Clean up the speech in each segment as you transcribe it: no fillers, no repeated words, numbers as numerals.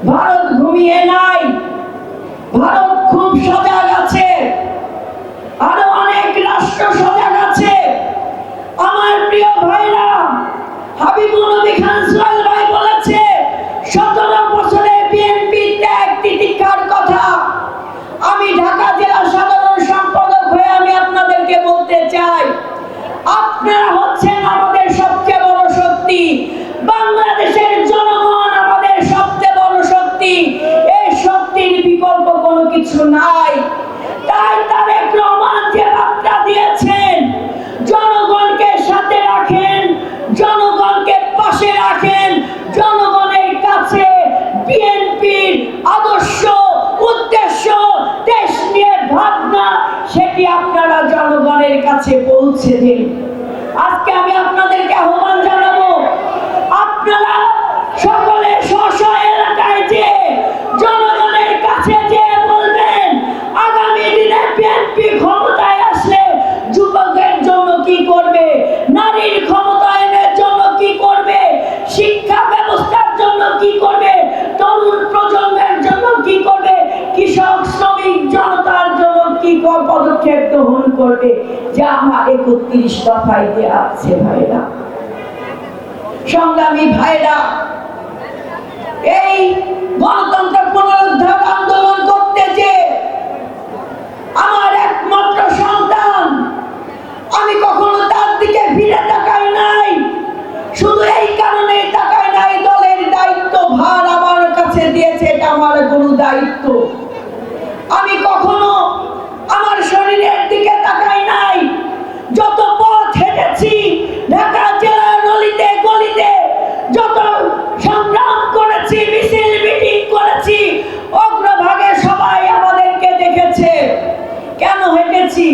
ভারত ঘুমিয়ে নাই, ভারত খুব সজাগ আছে, আরো অনেক রাষ্ট্র সজাগ আছে। আমার প্রিয় ভাইরা, হাবিবুর নবী খান সোহেল ভাই বলেছে 17 বছরে বিএনপি ত্যাগ তিতিক্ষার কথা। আমি ঢাকা জেলা সাধারণ সম্পাদক হয়ে আমি আপনাদেরকে বলতে চাই, আপনারা হচ্ছেন আমাদের সবচেয়ে বড় শক্তি। বাংলাদেশের জনগণ আমাদের সবচেয়ে বড় শক্তি। এই শক্তির বিকল্প কোনো কিছু নাই। তাই তারেক রহমান যে বার্তা দিয়েছেন, জনগণকে সাথে রাখেন, জনগণকে পাশে রাখেন, জনগণের কাছে বিএনপির আদর্শ, উদ্দেশ্য, দেশ নিয়ে ভাবনা, সেটি আপনারা জনগণের কাছে পৌঁছে দিন। আজকে আমি আপনাদেরকে আহ্বান জানাবো, আপনারা সকলে স্ব এলাকায় যে জনগণের কাছে যে বলবেন আগামী দিনে বিএনপি ক্ষমতায় আসলে যুবকের জন্য কি করবে, নারীর ক্ষমতায়নের জন্য কি করবে, শিক্ষা ব্যবস্থার জন্য কি করবে, তরুণ প্রজন্মের জন্য কি করবে, কৃষক শ্রমিক জনতার জন্য কি পদক্ষেপ গ্রহণ করবে, যা আমার 31 দফায় দেওয়া আছে। ভাইরা, সংগ্রামী ভাইরা, এই গণতন্ত্র পুনরুদ্ধার আন্দোলন করতে যে আমার একমাত্র সন্তান, আমি কখনো তার দিকে ফিরে তাকাই নাই। শুধু এই কারণে তাকাই নাই, দলের দায়িত্ব ভার আমার কাছে দিয়েছে, এটা আমার গুরু দায়িত্ব। আমি কখনো আমার শরীরের দিকে তাকাই নাই। যত পথ হেঁটেছি ঢাকা জেলার গলিতে গলিতে, যত সংগ্রাম করেছি, মিছিল মিটিং করেছি, অগ্রভাগে সবাই আমাদেরকে দেখেছে। কেন হেঁটেছি,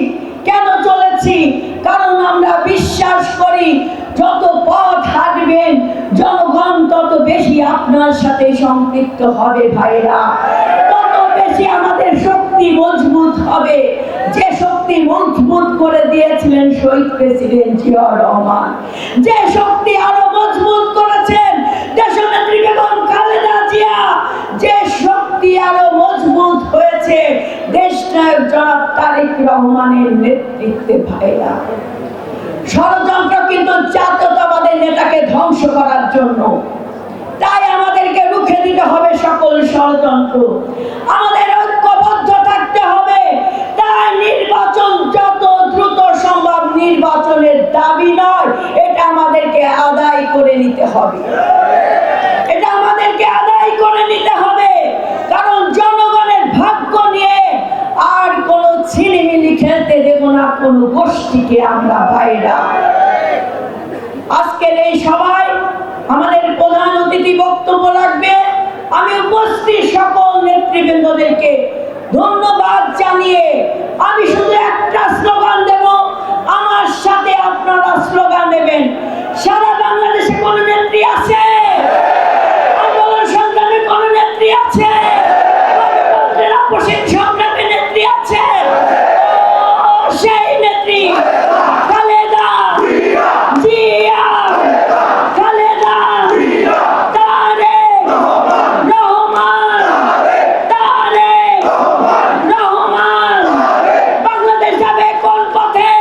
কেন চলেছি? কারণ আমরা বিশ্বাস করি যত পথ হাঁটবেন জনগণ তত বেশি আপনার সাথে সম্পৃক্ত হবে। ভাইরা, তত বেশি আমাদের শক্তি মজবুত হবে, যে শক্তি মজবুত করে দিয়েছিলেন শহীদ প্রেসিডেন্ট জিয়াউর রহমান, যে শক্তি আরো মজবুত করেছেন দেশনেত্রী বেগম খালেদা জিয়া, যে শক্তি আরো মজবুত হয়েছে দেশনায়ক জনাব তারেক রহমানের নেতৃত্বে। ভাইরা, ষড়যন্ত্র কিন্তু জাতীয়তাবাদের নেতাকে ধ্বংস করার জন্য। তাই আমাদেরকে রুখে দিতে হবে সকল ষড়যন্ত্র, আমাদের ঐক্যবদ্ধ থাকতে হবে। তাই নির্বাচন যত দ্রুত সম্ভব, নির্বাচনের দাবি নয়, এটা আমাদেরকে আদায় করে নিতে হবে, এটা আমাদেরকে আদায় করে নিতে হবে। কারণ জনগণের ভাগ্য নিয়ে আর কোন ছিনিমিনি খেলতে দেব না কোন গোষ্ঠীকে আমরা। ভাইরা, আজকের এই সভায় আমাদের প্রধান অতিথি বক্তব্য রাখবে। আমি উপস্থিত সকল নেতৃবৃন্দদেরকে ধন্যবাদ জানিয়ে আমি শুধু একটা স্লোগান দেব, আমার সাথে আপনারা স্লোগান দেবেন। সারা বাংলাদেশে কোন নেত্রী আছে? আন্দোলন সংগ্রামে কোন নেত্রী আছে? সংগ্রামে নেত্রী আছে? সেই নেত্রী খালেদা জিয়া, খালেদা তারেক রহমান, তারেক রহমান। বাংলাদেশ যাবে কোন পথে?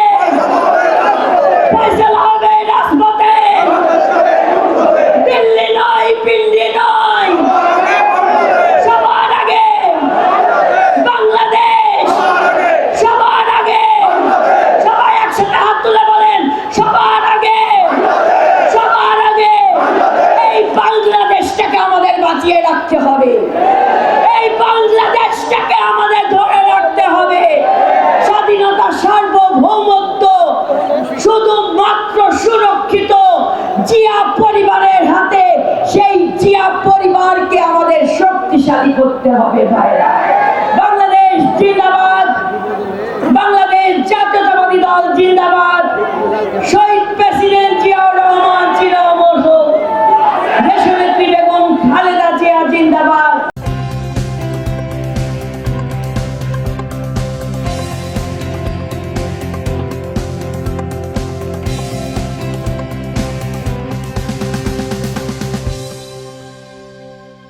ফয়সালা হবে রাজপথে। দিল্লি নয়, পিন্ডি নয়, সবার আগে বাংলাদেশ, সবার আগে। সবাই একসাথে হাত তুলে বলেন, সবার আগে, সবার আগে। এই বাংলাদেশটাকে আমাদের বাঁচিয়ে রাখতে হবে, এই বাংলাদেশটাকে আমাদের ধরে রাখতে হবে। স্বাধীনতা, সার্বভৌমত্ব শুধুমাত্র সুরক্ষিত জিয়া পরিবারের হাতে। সেই জিয়া পরিবারকে আমাদের শক্তিশালী করতে হবে। ভাইরা, বাংলাদেশ জিন্দাবাদ, বাংলাদেশ জাতীয়তাবাদী দল জিন্দাবাদ, শহীদ